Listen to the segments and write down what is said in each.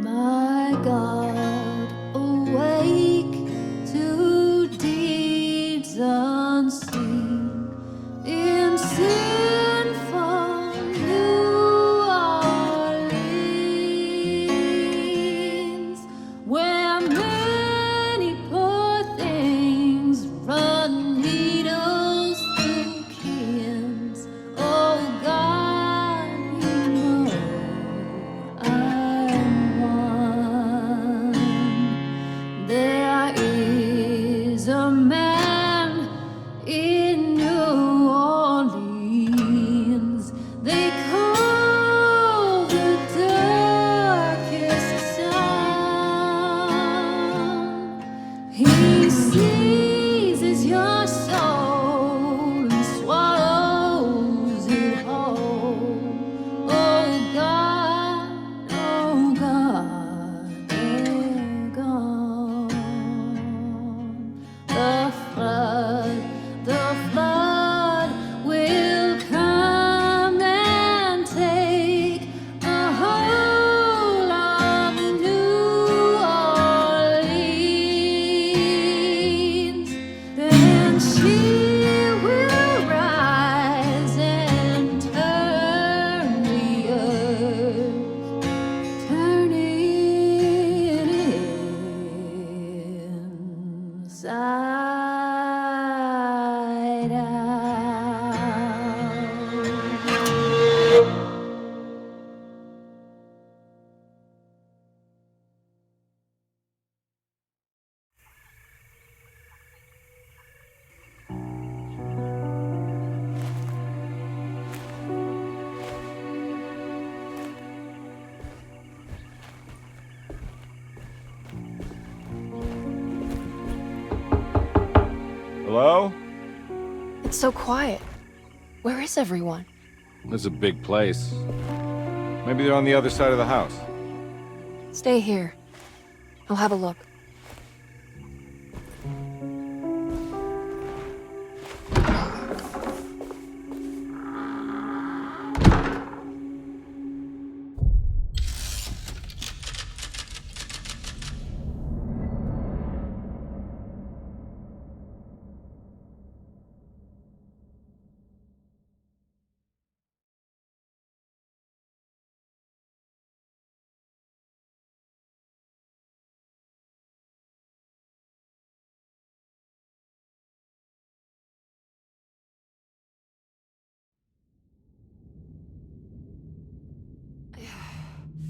My God, awake to deeds unseen in sinful New Orleans, where many poor things run needles through kins. Oh God, you know I'm one. There is a man in New Orleans they call the darkest sound. He seizes your soul and swallows it whole. Oh God, they're gone. The flood will come and take a whole of New Orleans. Then she will rise and turn the earth, turn it inside out. Hello? It's so quiet. Where is everyone? This is a big place. Maybe they're on the other side of the house. Stay here. I'll have a look.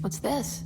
What's this?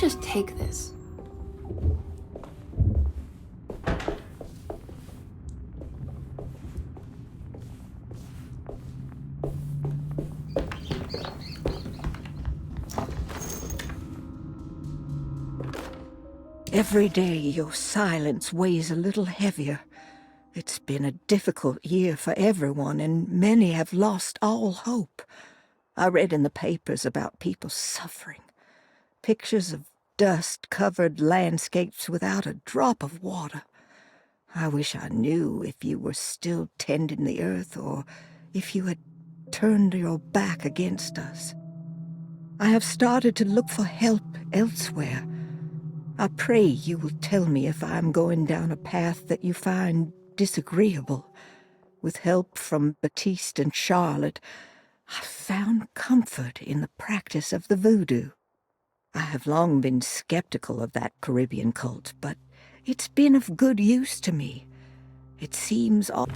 just take this. Every day your silence weighs a little heavier. It's been a difficult year for everyone, and many have lost all hope. I read in the papers about people suffering. Pictures of dust-covered landscapes without a drop of water. I wish I knew if you were still tending the earth or if you had turned your back against us. I have started to look for help elsewhere. I pray you will tell me if I am going down a path that you find disagreeable. With help from Baptiste and Charlotte, I found comfort in the practice of the voodoo. I have long been skeptical of that Caribbean cult, but it's been of good use to me. It seems all...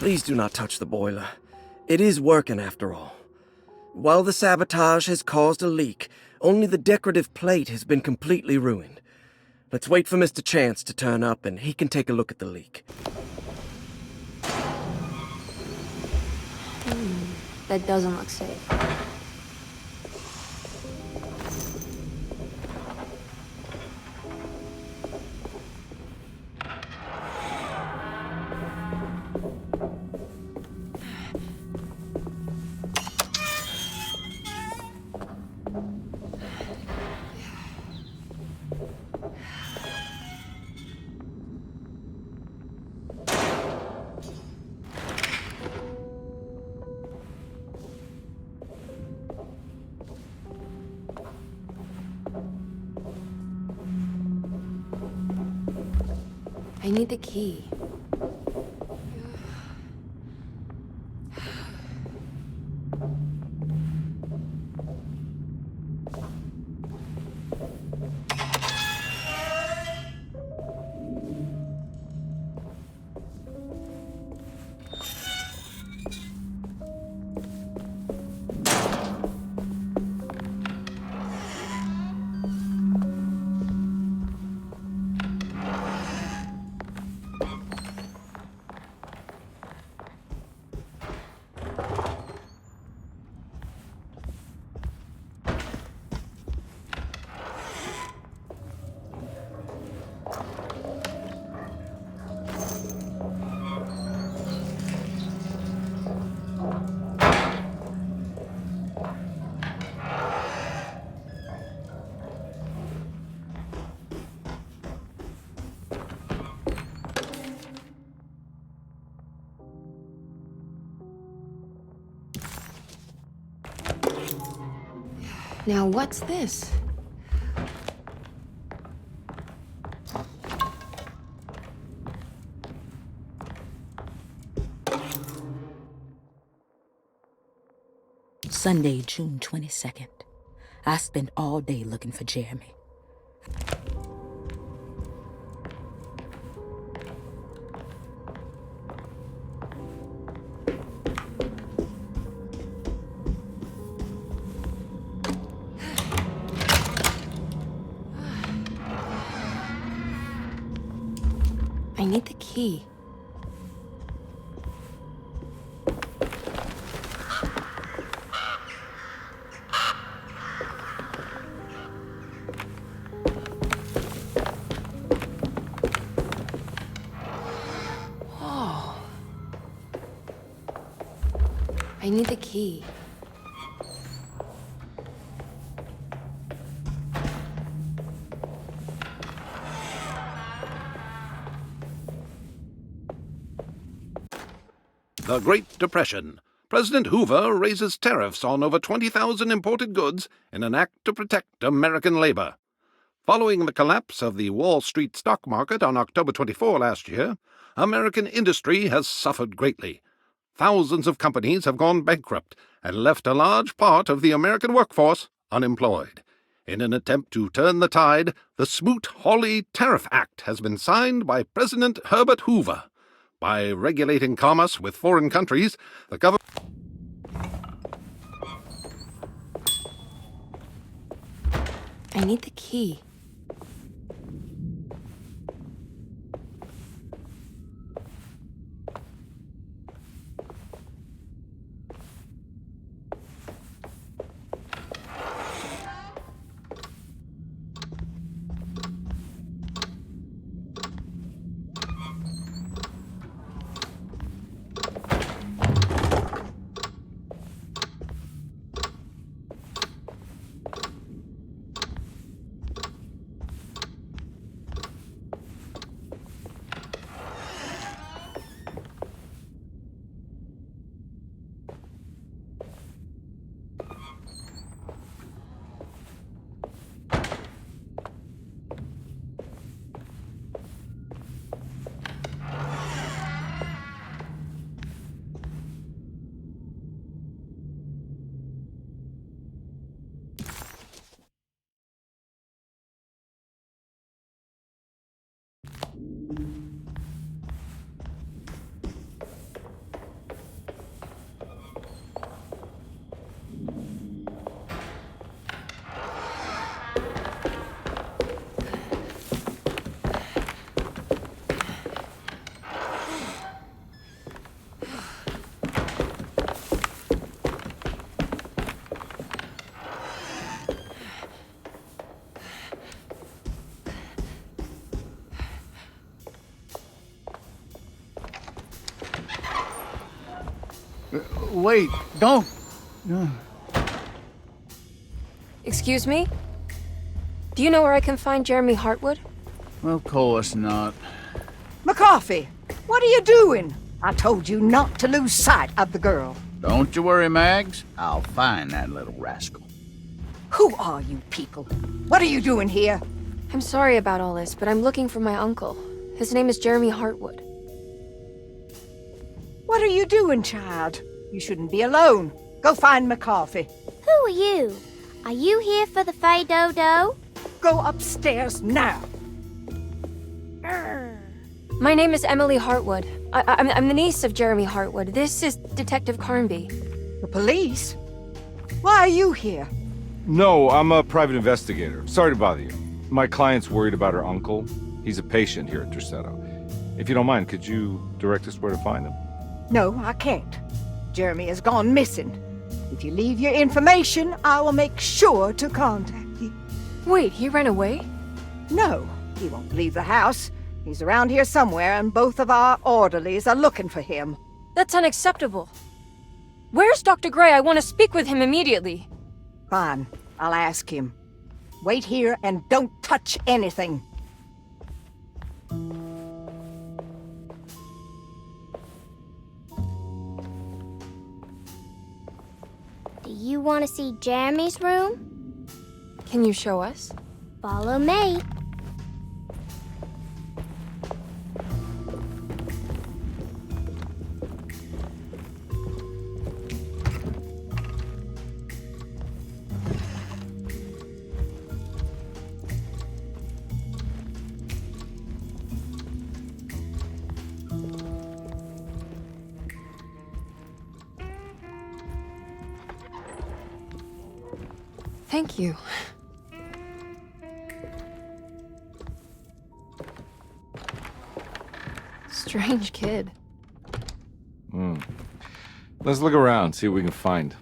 Please do not touch the boiler. It is working after all. While the sabotage has caused a leak, only the decorative plate has been completely ruined. Let's wait for Mr. Chance to turn up and he can take a look at the leak. That doesn't look safe. I need the key. Now what's this? Sunday, June 22nd. I spent all day looking for Jeremy. I need the key. Whoa. I need the key. The Great Depression. President Hoover raises tariffs on over 20,000 imported goods in an act to protect American labor. Following the collapse of the Wall Street stock market on October 24 last year, American industry has suffered greatly. Thousands of companies have gone bankrupt and left a large part of the American workforce unemployed. In an attempt to turn the tide, the Smoot-Hawley Tariff Act has been signed by President Herbert Hoover. By regulating commerce with foreign countries, the government... I need the key. Wait, don't. Excuse me? Do you know where I can find Jeremy Hartwood? Of course not. McCarthy, what are you doing? I told you not to lose sight of the girl. Don't you worry, Mags. I'll find that little rascal. Who are you people? What are you doing here? I'm sorry about all this, but I'm looking for my uncle. His name is Jeremy Hartwood. What are you doing, child? You shouldn't be alone. Go find McCarthy. Who are you? Are you here for the Fay Dodo? Go upstairs now. My name is Emily Hartwood. I'm the niece of Jeremy Hartwood. This is Detective Carnby. The police? Why are you here? No, I'm a private investigator. Sorry to bother you. My client's worried about her uncle. He's a patient here at Tercetto. If you don't mind, could you direct us where to find him? No, I can't. Jeremy has gone missing. If you leave your information, I will make sure to contact you. Wait, he ran away? No, he won't leave the house. He's around here somewhere, and both of our orderlies are looking for him. That's unacceptable. Where's Dr. Gray? I want to speak with him immediately. Fine, I'll ask him. Wait here and don't touch anything. Do you want to see Jeremy's room? Can you show us? Follow me. Thank you. Strange kid. Let's look around, see what we can find.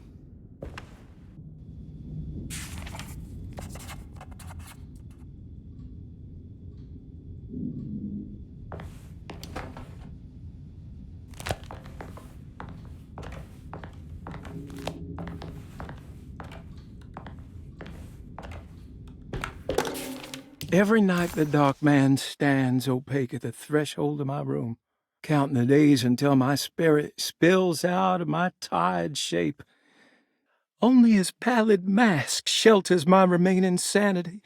Every night the dark man stands opaque at the threshold of my room, counting the days until my spirit spills out of my tired shape. Only his pallid mask shelters my remaining sanity.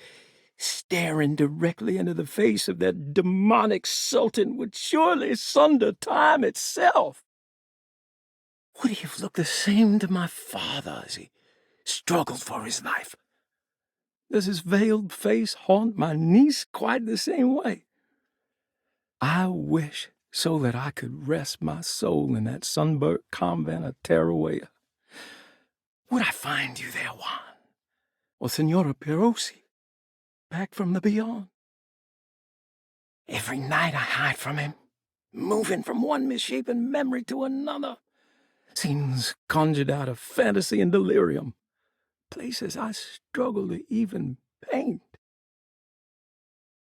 Staring directly into the face of that demonic sultan would surely sunder time itself. Would he have looked the same to my father as he struggled for his life? Does his veiled face haunt my niece quite the same way? I wish so that I could rest my soul in that sunburnt convent of Tarawea. Would I find you there, Juan? Or Senora Perosi, back from the beyond? Every night I hide from him, moving from one misshapen memory to another. Scenes conjured out of fantasy and delirium. Places I struggle to even paint.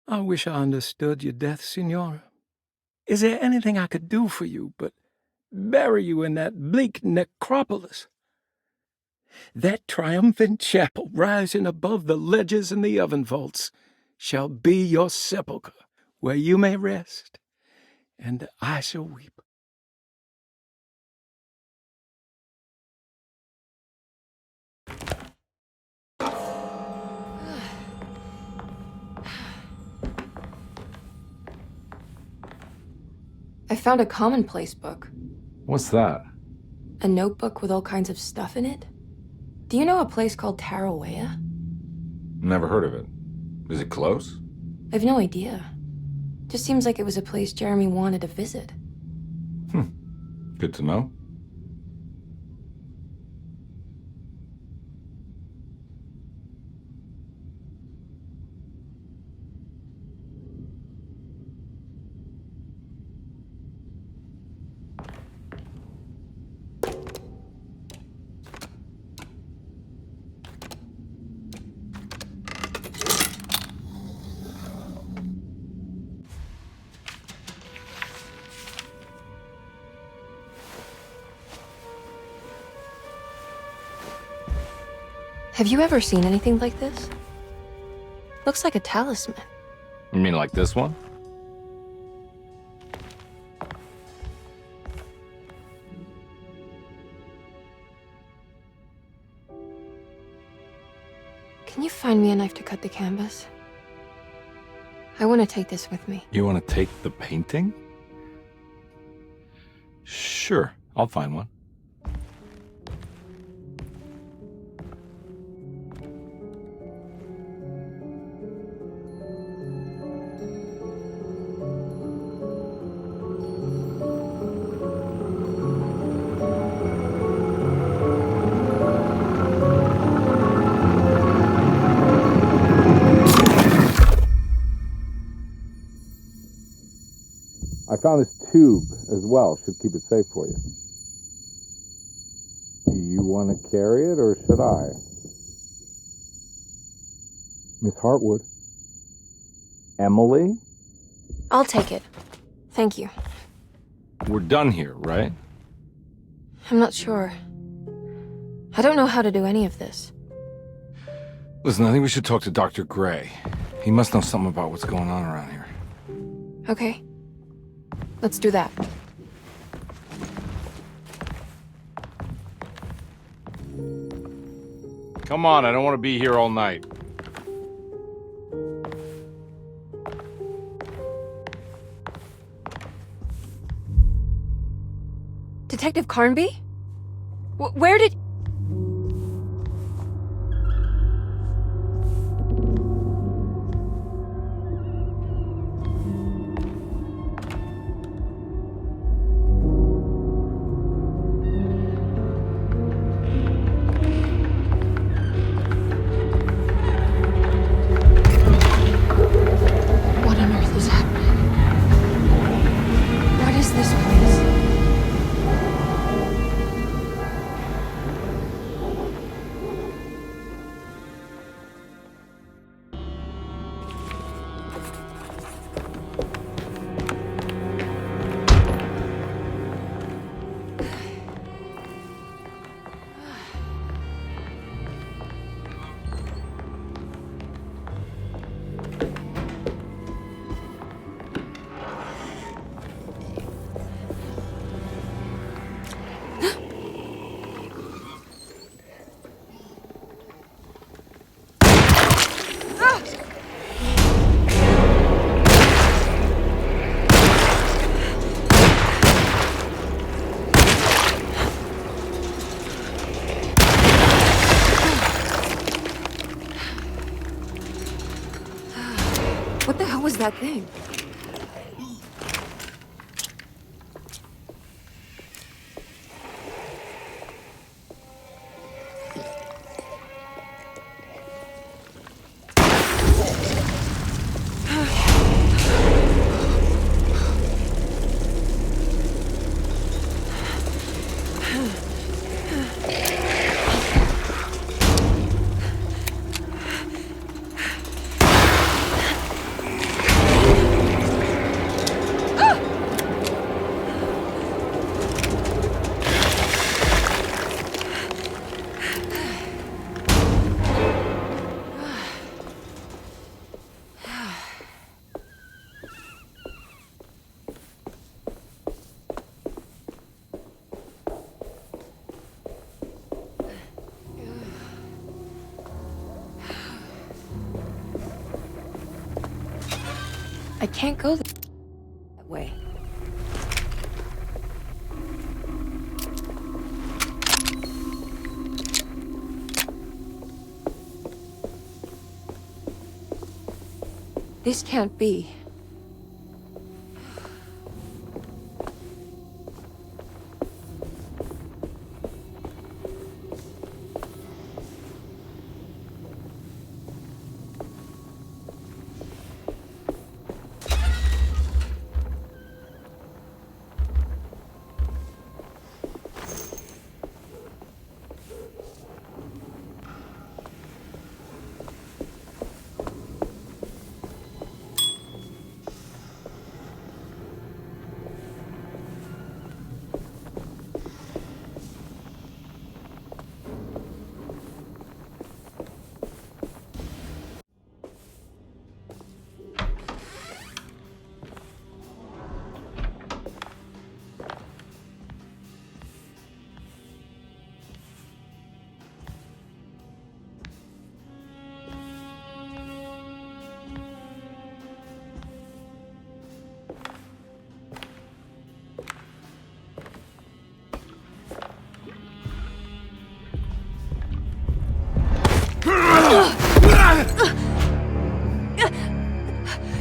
I wish I understood your death, Senora. Is there anything I could do for you but bury you in that bleak necropolis? That triumphant chapel rising above the ledges and the oven vaults shall be your sepulchre, where you may rest, and I shall weep. I found a commonplace book. What's that? A notebook with all kinds of stuff in it. Do you know a place called Tarawea? Never heard of it. Is it close? I've no idea. Just seems like it was a place Jeremy wanted to visit. Good to know. Have you ever seen anything like this? Looks like a talisman. You mean like this one? Can you find me a knife to cut the canvas? I want to take this with me. You want to take the painting? Sure, I'll find one. I found this tube as well. Should keep it safe for you. Do you want to carry it or should I? Miss Hartwood? Emily? I'll take it. Thank you. We're done here, right? I'm not sure. I don't know how to do any of this. Listen, I think we should talk to Dr. Gray. He must know something about what's going on around here. Okay. Let's do that. Come on, I don't want to be here all night. Carnby? Where did... What on earth is happening? What is this place? What the hell was that thing? I can't go that way. This can't be.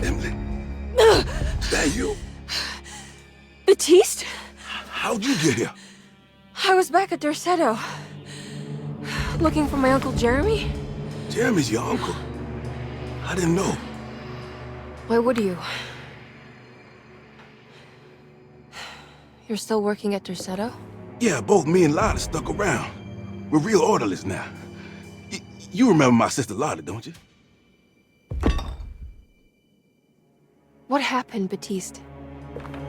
Emily? Is that you? Baptiste? How'd you get here? I was back at Dorsetto. Looking for my Uncle Jeremy? Jeremy's your uncle. I didn't know. Why would you? You're still working at Dorsetto? Yeah, both me and Lottie stuck around. We're real orderlies now. You remember my sister Lottie, don't you? What happened, Baptiste?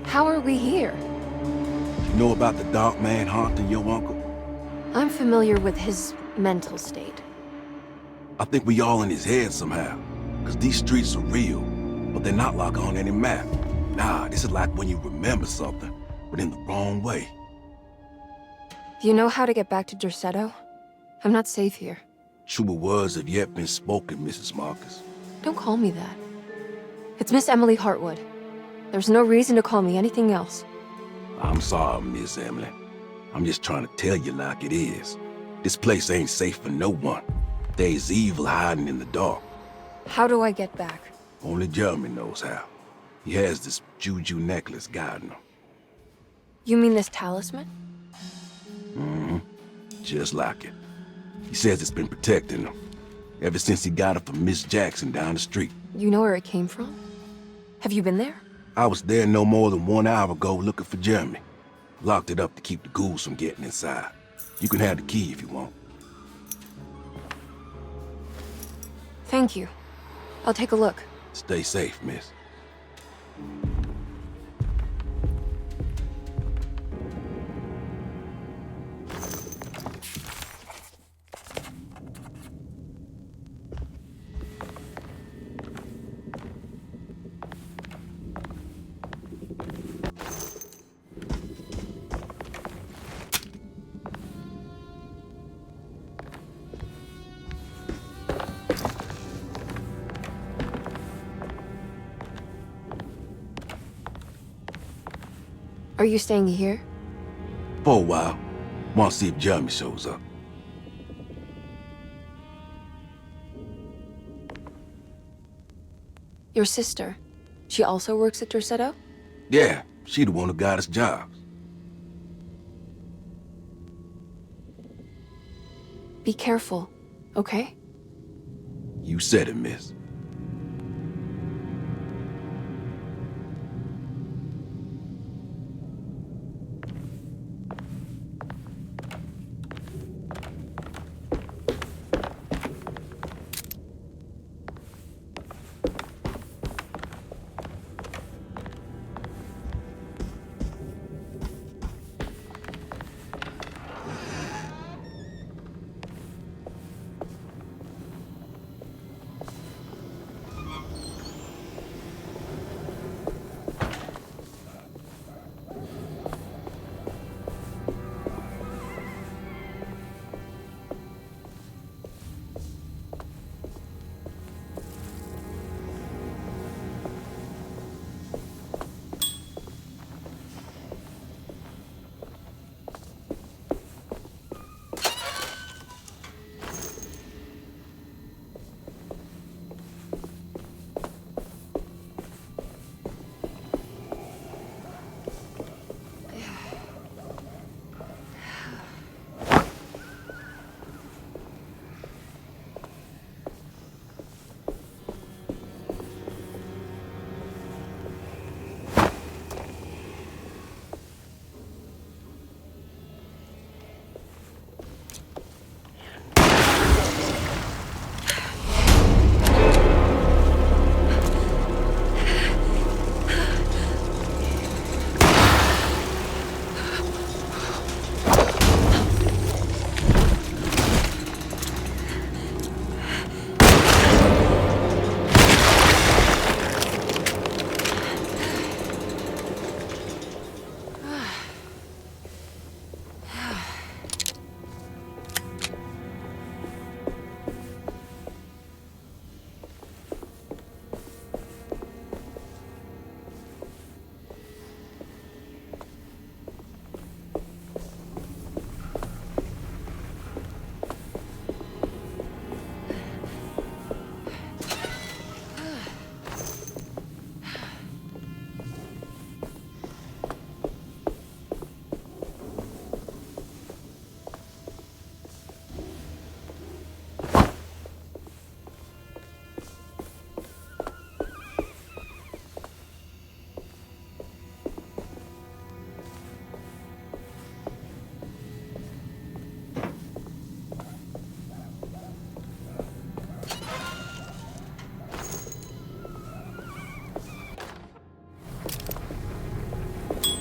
How are we here? You know about the dark man haunting your uncle? I'm familiar with his mental state. I think we all in his head somehow. Cause these streets are real, but they're not like on any map. Nah, this is like when you remember something, but in the wrong way. Do you know how to get back to Dorsetto? I'm not safe here. Truer words have yet been spoken, Mrs. Marcus. Don't call me that. It's Miss Emily Hartwood. There's no reason to call me anything else. I'm sorry, Miss Emily. I'm just trying to tell you like it is. This place ain't safe for no one. There's evil hiding in the dark. How do I get back? Only Jeremy knows how. He has this juju necklace guiding him. You mean this talisman? Mm-hmm. Just like it. He says it's been protecting him ever since he got it from Miss Jackson down the street. You know where it came from? Have you been there? I was there no more than 1 hour ago looking for Jeremy. Locked it up to keep the ghouls from getting inside. You can have the key if you want. Thank you. I'll take a look. Stay safe, miss. Are you staying here? For a while. Want to see if Jeremy shows up. Your sister. She also works at Dorsetto? Yeah, she the one who got us jobs. Be careful, okay? You said it, miss.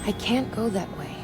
I can't go that way.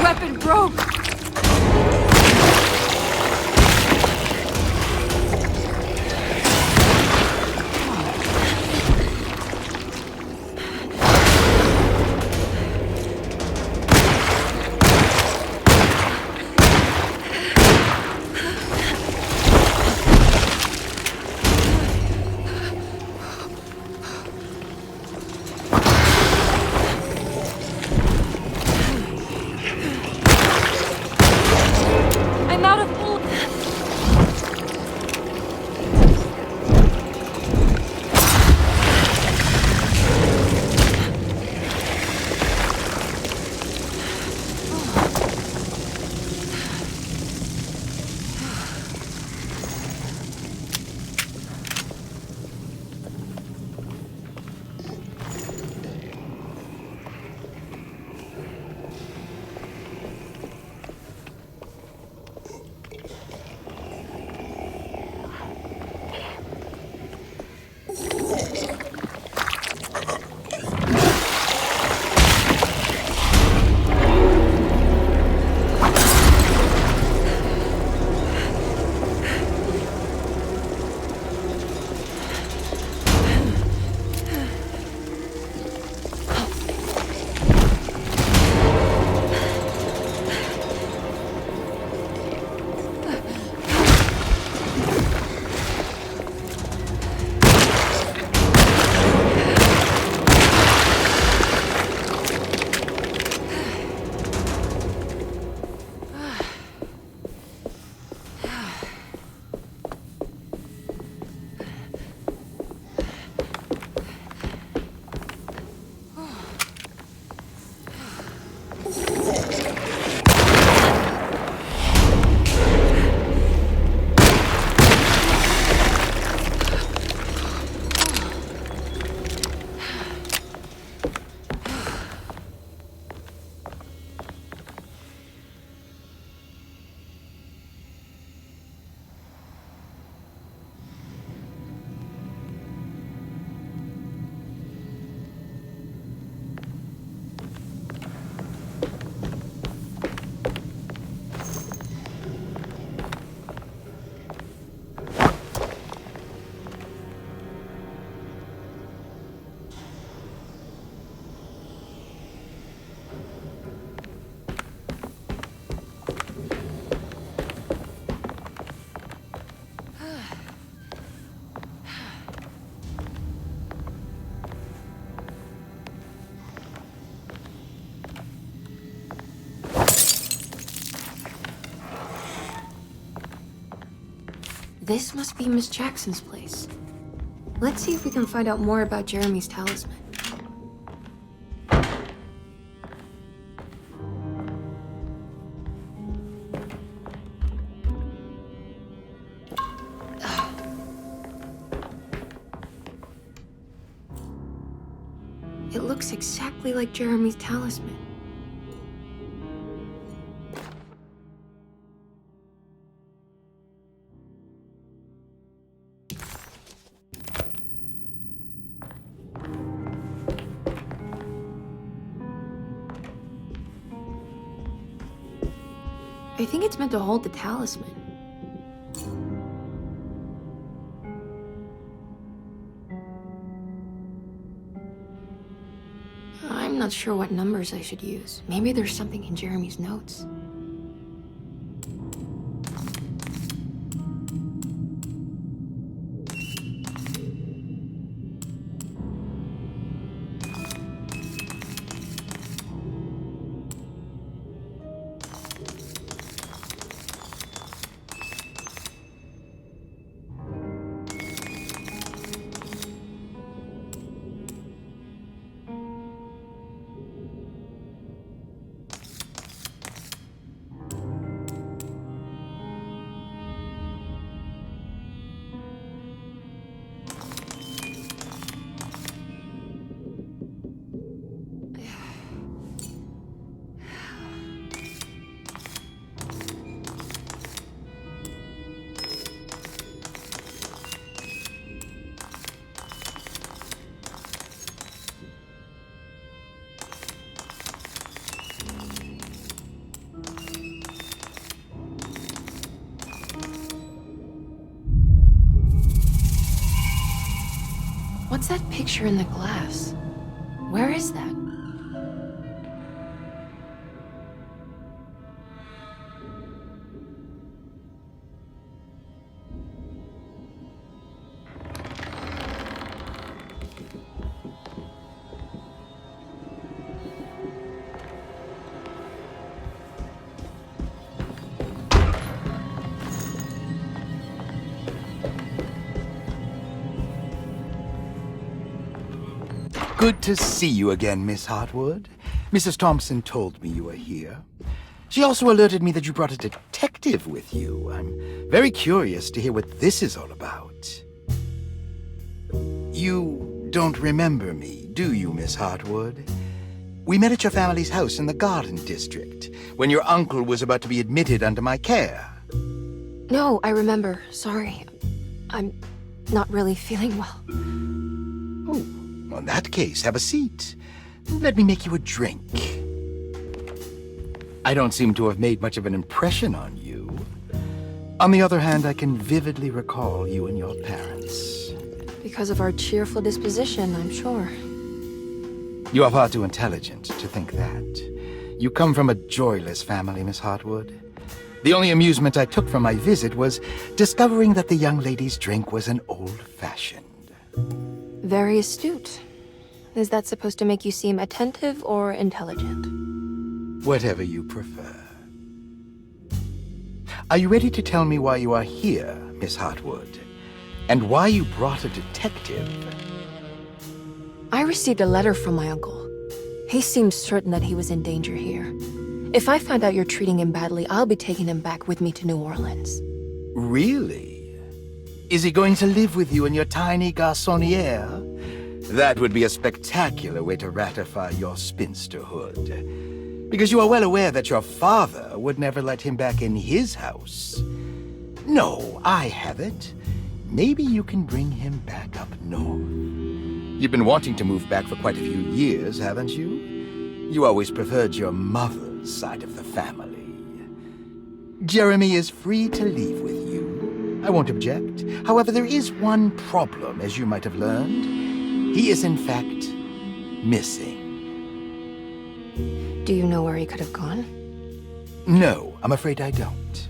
weapon broke! I'm out of bullets. This must be Miss Jackson's place. Let's see if we can find out more about Jeremy's talisman. It looks exactly like Jeremy's talisman. I think it's meant to hold the talisman. I'm not sure what numbers I should use. Maybe there's something in Jeremy's notes. What's that picture in the glass? Where is that? Good to see you again, Miss Hartwood. Mrs. Thompson told me you were here. She also alerted me that you brought a detective with you. I'm very curious to hear what this is all about. You don't remember me, do you, Miss Hartwood? We met at your family's house in the Garden District, when your uncle was about to be admitted under my care. No, I remember. Sorry. I'm not really feeling well. Oh, well, in that case, have a seat. Let me make you a drink. I don't seem to have made much of an impression on you. On the other hand, I can vividly recall you and your parents. Because of our cheerful disposition, I'm sure. You are far too intelligent to think that. You come from a joyless family, Miss Hartwood. The only amusement I took from my visit was discovering that the young lady's drink was an old-fashioned. Very astute. Is that supposed to make you seem attentive or intelligent? Whatever you prefer. Are you ready to tell me why you are here, Miss Hartwood? And why you brought a detective? I received a letter from my uncle. He seems certain that he was in danger here. If I find out you're treating him badly, I'll be taking him back with me to New Orleans. Really? Is he going to live with you in your tiny garçonniere? That would be a spectacular way to ratify your spinsterhood. Because you are well aware that your father would never let him back in his house. No, I have it. Maybe you can bring him back up north. You've been wanting to move back for quite a few years, haven't you? You always preferred your mother's side of the family. Jeremy is free to leave with you. I won't object. However, there is one problem, as you might have learned. He is, in fact, missing. Do you know where he could have gone? No, I'm afraid I don't.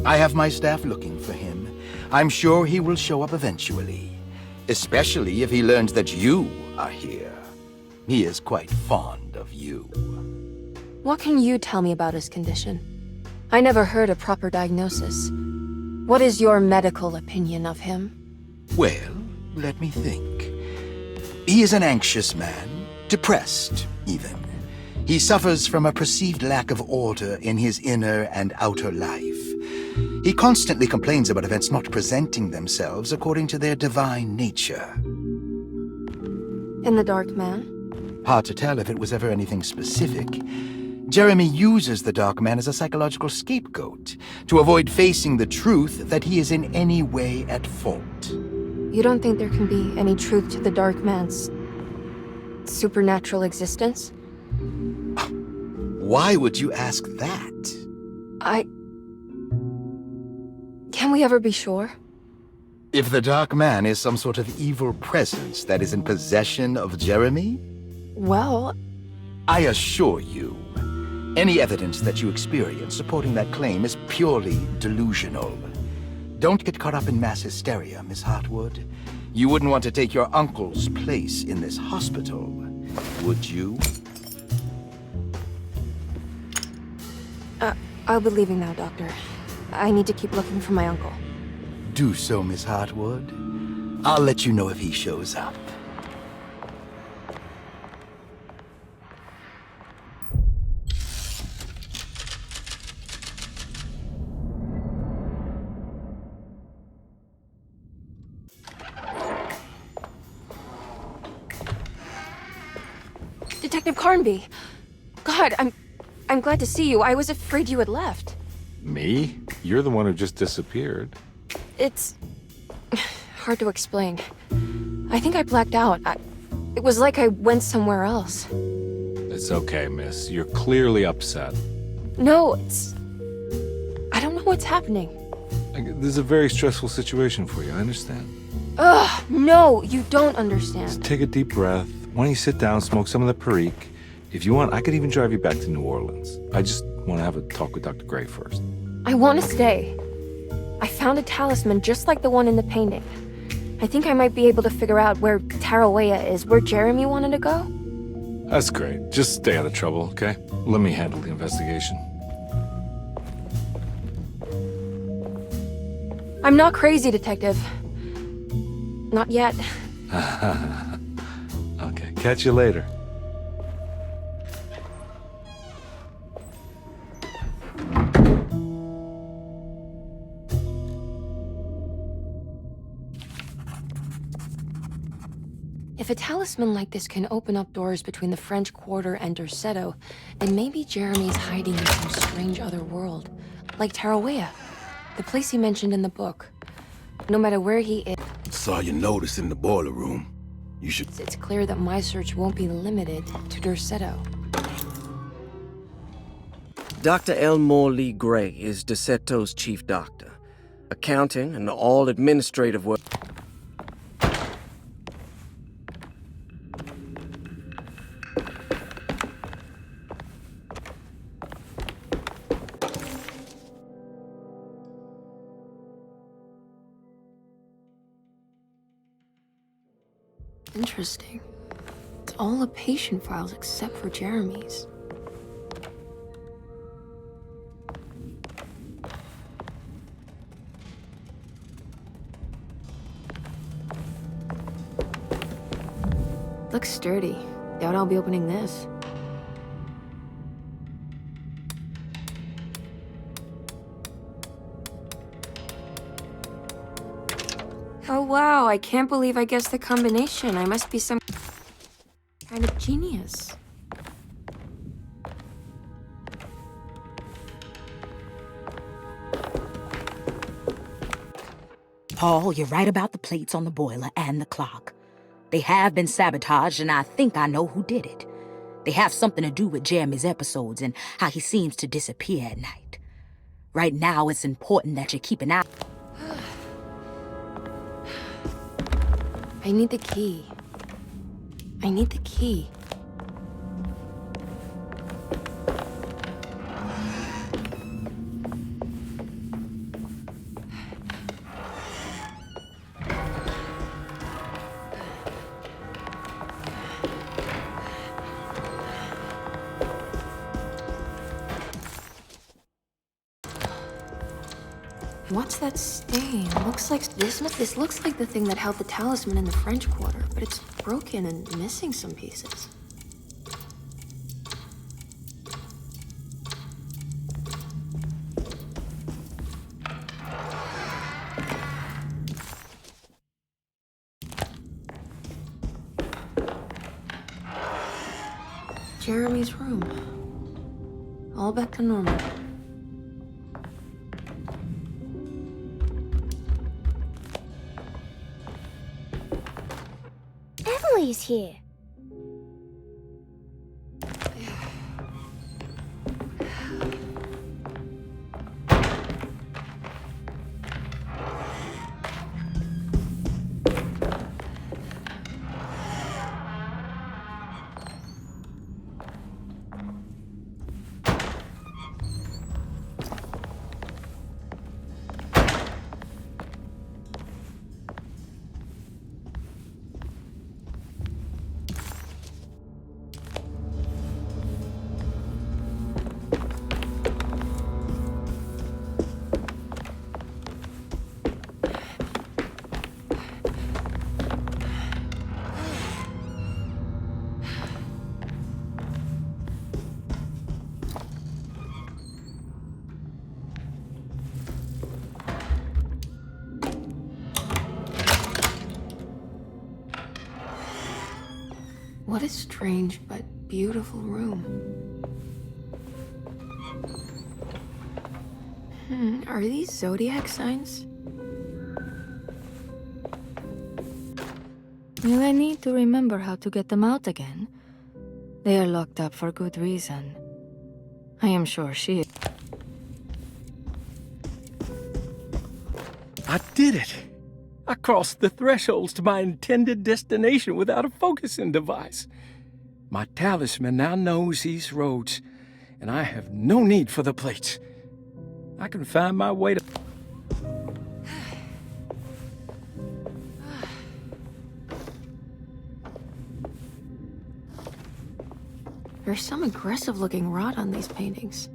I have my staff looking for him. I'm sure he will show up eventually. Especially if he learns that you are here. He is quite fond of you. What can you tell me about his condition? I never heard a proper diagnosis. What is your medical opinion of him? Well, let me think. He is an anxious man, depressed, even. He suffers from a perceived lack of order in his inner and outer life. He constantly complains about events not presenting themselves according to their divine nature. And the Dark Man? Hard to tell if it was ever anything specific. Jeremy uses the Dark Man as a psychological scapegoat to avoid facing the truth that he is in any way at fault. You don't think there can be any truth to the Dark Man's supernatural existence? Why would you ask that? Can we ever be sure? If the Dark Man is some sort of evil presence that is in possession of Jeremy? Well, I assure you, any evidence that you experience supporting that claim is purely delusional. Don't get caught up in mass hysteria, Miss Hartwood. You wouldn't want to take your uncle's place in this hospital, would you? I'll be leaving now, Doctor. I need to keep looking for my uncle. Do so, Miss Hartwood. I'll let you know if he shows up. Detective Carnby! God, I'm glad to see you. I was afraid you had left. Me? You're the one who just disappeared. It's hard to explain. I think I blacked out. It was like I went somewhere else. It's okay, miss. You're clearly upset. No, I don't know what's happening. This is a very stressful situation for you, I understand. Ugh, no, you don't understand. Just take a deep breath. Why don't you sit down, smoke some of the Perique? If you want, I could even drive you back to New Orleans. I just want to have a talk with Dr. Gray first. I want to stay. I found a talisman just like the one in the painting. I think I might be able to figure out where Tarawea is, where Jeremy wanted to go. That's great. Just stay out of trouble, okay? Let me handle the investigation. I'm not crazy, Detective. Not yet. Okay, catch you later. If a talisman like this can open up doors between the French Quarter and Derceto, then maybe Jeremy's hiding in some strange other world. Like Tarawea, the place he mentioned in the book. No matter where he is... Saw your notice in the boiler room. You should... It's clear that my search won't be limited to Derceto. Dr. Elmore Lee Gray is Derceto's chief doctor. Accounting and all administrative work... Interesting. It's all the patient files except for Jeremy's. Looks sturdy. Doubt I'll be opening this. Oh wow, I can't believe I guessed the combination. I must be some kind of genius. Paul, you're right about the plates on the boiler and the clock. They have been sabotaged, and I think I know who did it. They have something to do with Jeremy's episodes and how he seems to disappear at night. Right now, it's important that you keep an eye... I need the key. I need the key. What's that stain? Looks like this looks like the thing that held the talisman in the French Quarter, but it's broken and missing some pieces. Jeremy's room. All back to normal. Emily's here. What a strange but beautiful room. Are these zodiac signs? Will I need to remember how to get them out again? They are locked up for good reason. I am sure she is. I did it! I crossed the thresholds to my intended destination without a focusing device. My talisman now knows these roads, and I have no need for the plates. I can find my way to... There's some aggressive-looking rot on these paintings.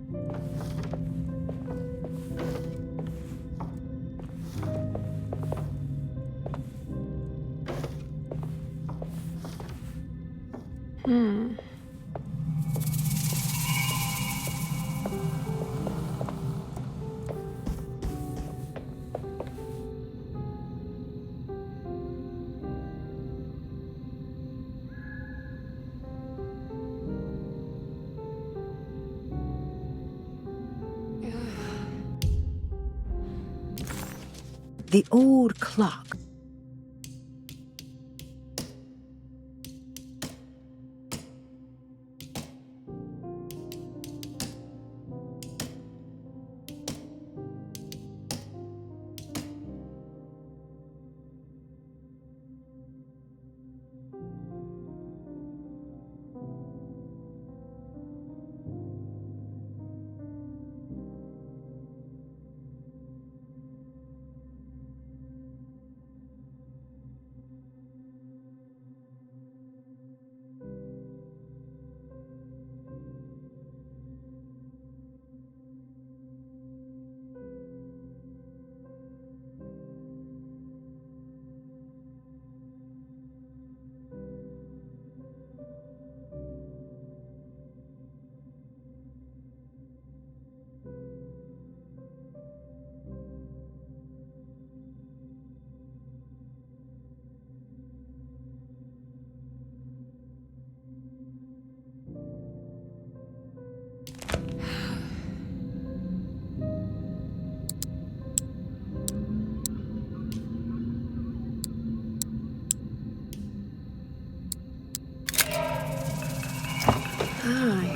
The old clock.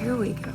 Here we go.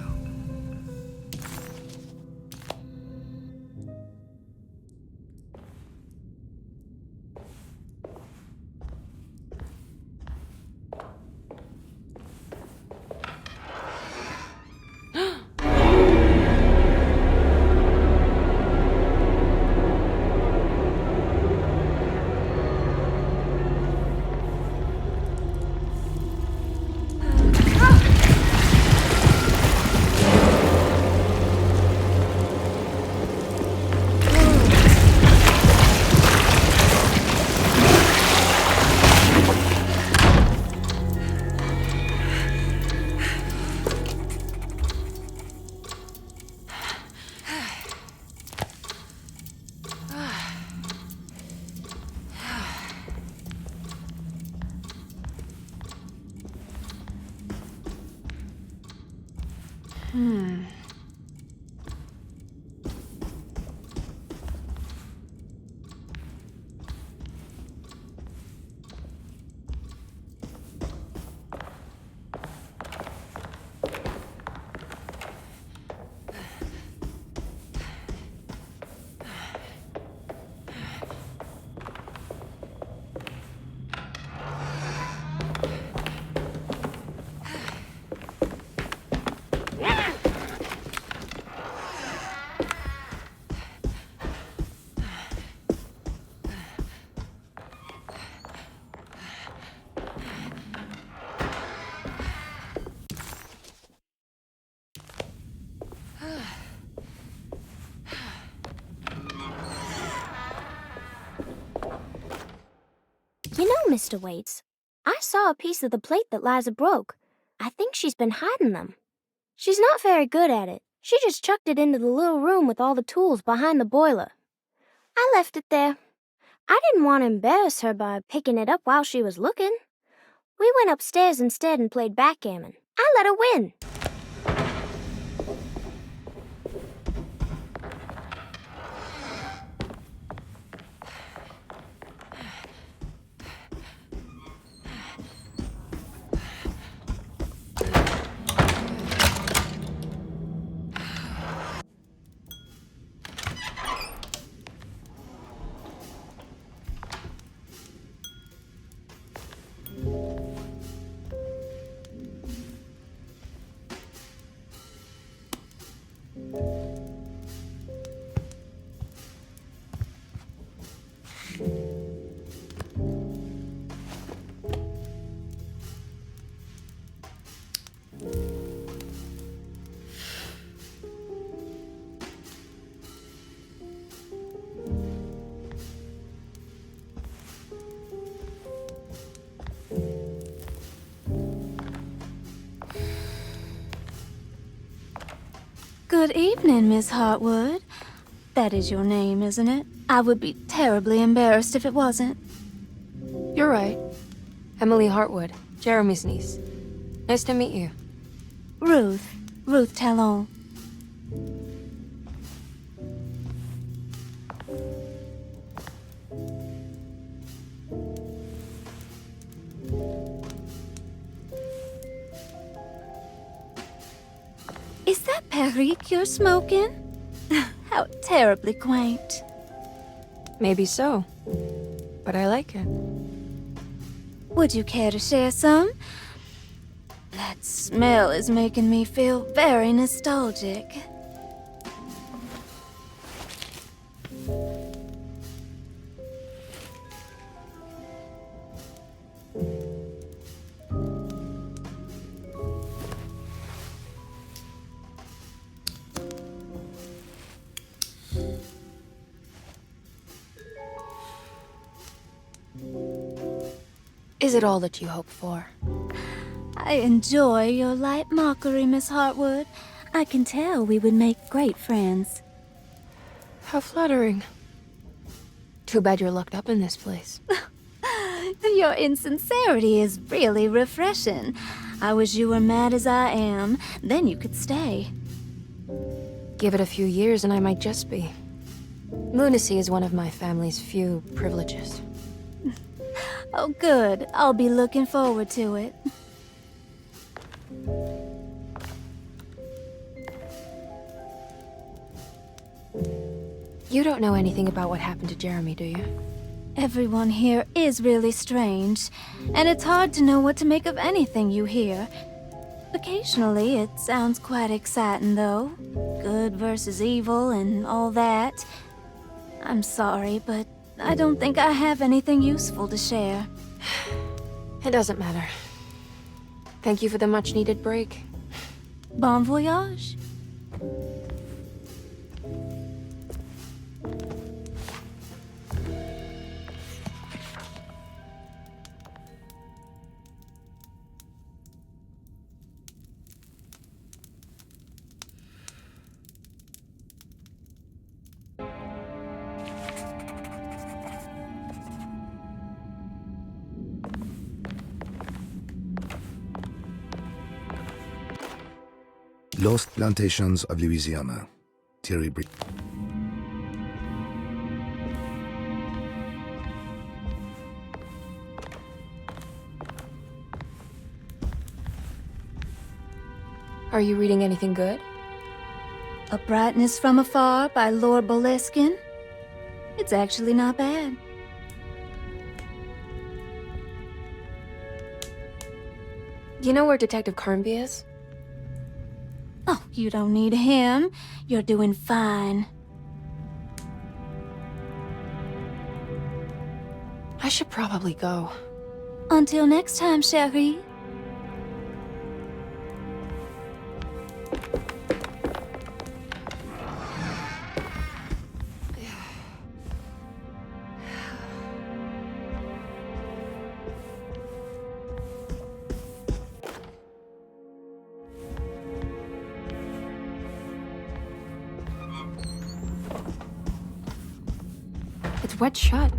You know, Mr. Waits, I saw a piece of the plate that Liza broke. I think she's been hiding them. She's not very good at it. She just chucked it into the little room with all the tools behind the boiler. I left it there. I didn't want to embarrass her by picking it up while she was looking. We went upstairs instead and played backgammon. I let her win. Good evening, Miss Hartwood. That is your name, isn't it? I would be terribly embarrassed if it wasn't. You're right. Emily Hartwood, Jeremy's niece. Nice to meet you. Ruth Talon. Is that Perique you're smoking? How terribly quaint. Maybe so, but I like it. Would you care to share some? That smell is making me feel very nostalgic. Is it all that you hope for? I enjoy your light mockery, Miss Hartwood. I can tell we would make great friends. How flattering. Too bad you're locked up in this place. Your insincerity is really refreshing. I wish you were mad as I am. Then you could stay. Give it a few years and I might just be. Lunacy is one of my family's few privileges. Oh, good. I'll be looking forward to it. You don't know anything about what happened to Jeremy, do you? Everyone here is really strange, and it's hard to know what to make of anything you hear. Occasionally, it sounds quite exciting, though. Good versus evil and all that. I'm sorry, but I don't think I have anything useful to share. It doesn't matter. Thank you for the much-needed break. Bon voyage. Lost Plantations of Louisiana. Thierry Brie. Are you reading anything good? A Brightness from Afar by Lord Boleskine. It's actually not bad. You know where Detective Carnby is? Oh, you don't need him. You're doing fine. I should probably go. Until next time, chérie. It's wet shut.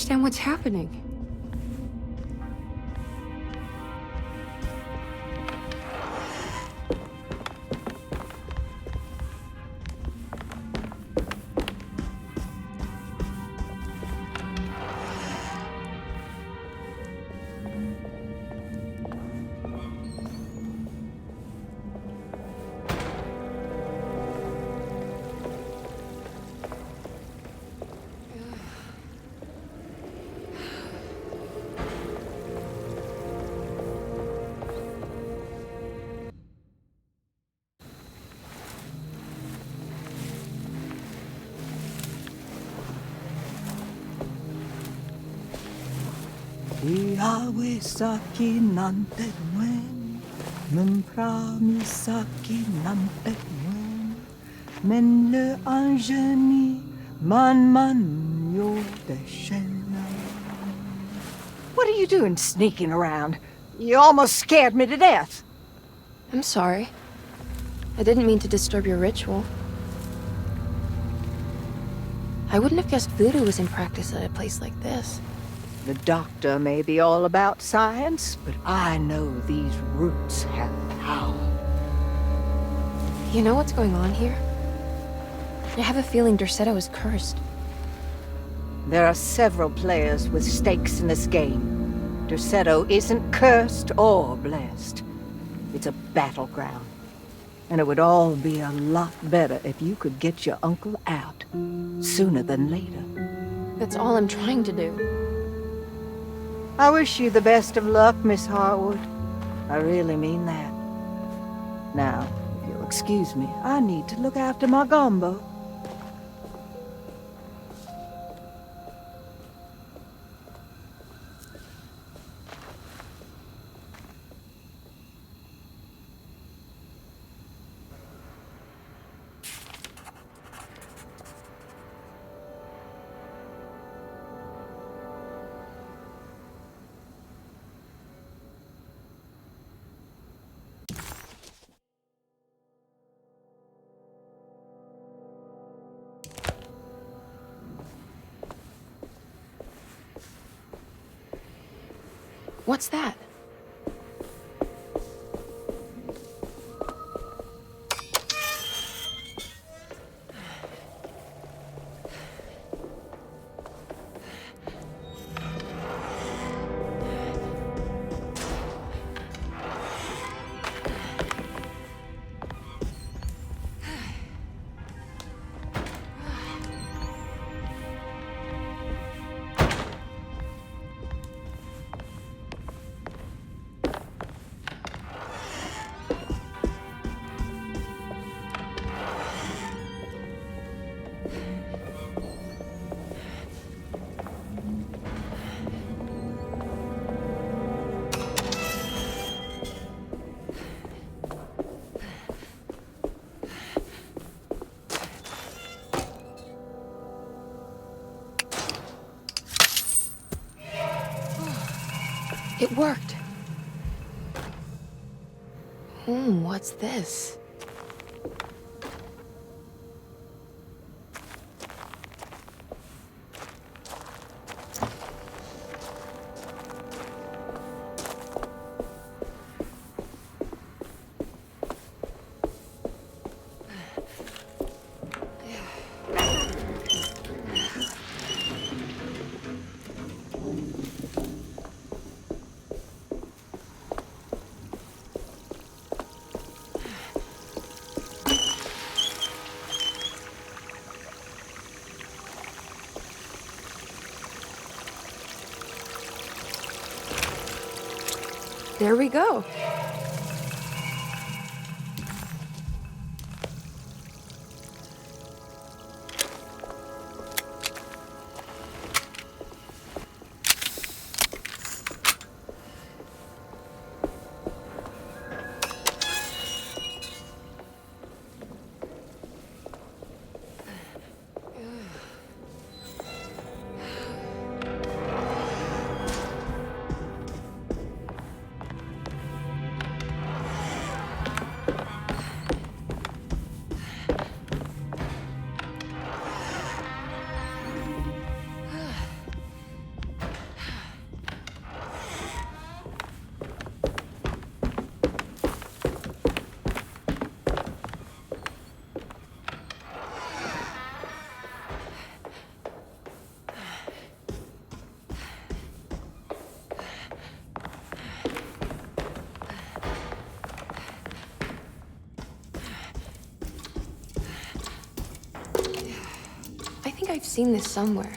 understand what's happening. Iawesaki nante mwen, mempramisaki nante mwen, men le anjeni man yo deshena. What are you doing sneaking around? You almost scared me to death. I'm sorry. I didn't mean to disturb your ritual. I wouldn't have guessed voodoo was in practice at a place like this. The doctor may be all about science, but I know these roots have power. You know what's going on here? I have a feeling Derceto is cursed. There are several players with stakes in this game. Derceto isn't cursed or blessed. It's a battleground. And it would all be a lot better if you could get your uncle out sooner than later. That's all I'm trying to do. I wish you the best of luck, Miss Harwood. I really mean that. Now, if you'll excuse me, I need to look after my gumbo. What's that? It worked. What's this? There we go. I've seen this somewhere.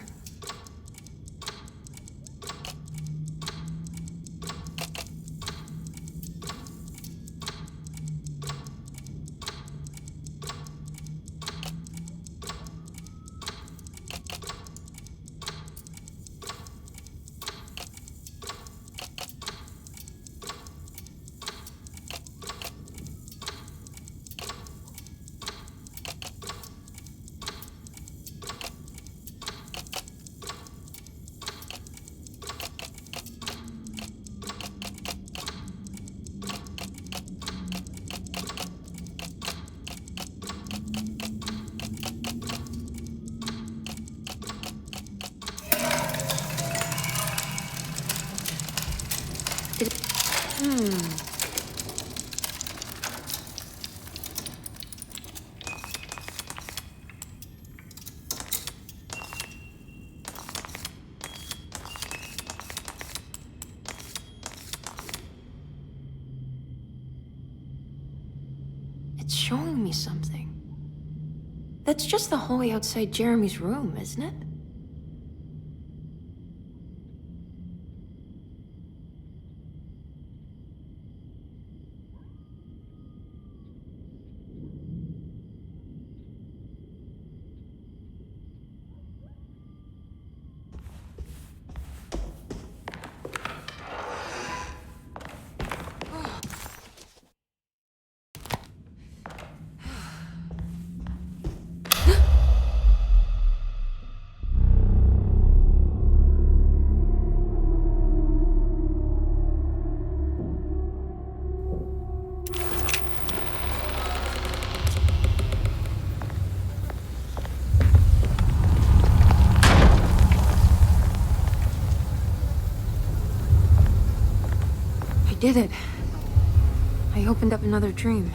It's showing me something. That's just the hallway outside Jeremy's room, isn't it? I did it. I opened up another dream.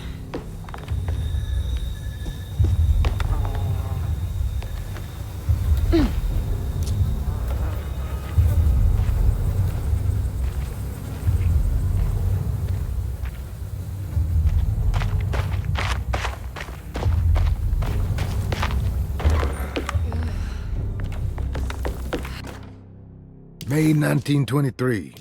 May 1923.